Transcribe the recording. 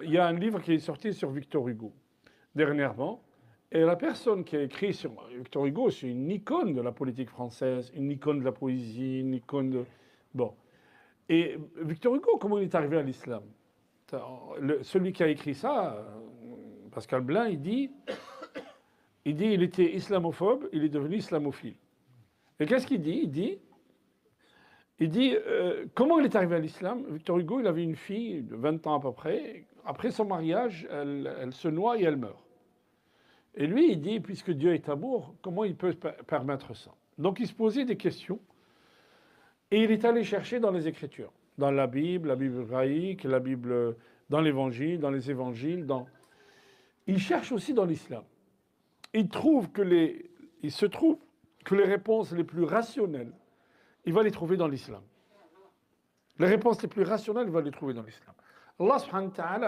il y a un livre qui est sorti sur Victor Hugo dernièrement. Et la personne qui a écrit sur Victor Hugo, c'est une icône de la politique française, une icône de la poésie, une icône de... Bon. Et Victor Hugo, comment il est arrivé à l'islam? Celui qui a écrit ça, Pascal Blain, il était islamophobe, il est devenu islamophile. Et qu'est-ce qu'il dit? Comment il est arrivé à l'islam? Victor Hugo, il avait une fille de 20 ans à peu près. Après son mariage, elle se noie et elle meurt. Et lui, il dit, puisque Dieu est amour, comment il peut permettre ça? Donc il se posait des questions et il est allé chercher dans les Écritures, dans la Bible hébraïque, la Bible dans l'Évangile, dans les Évangiles. Il cherche aussi dans l'islam. Il se trouve que les réponses les plus rationnelles, il va les trouver dans l'islam. Les réponses les plus rationnelles, il va les trouver dans l'islam. Allah subhanahu wa ta'ala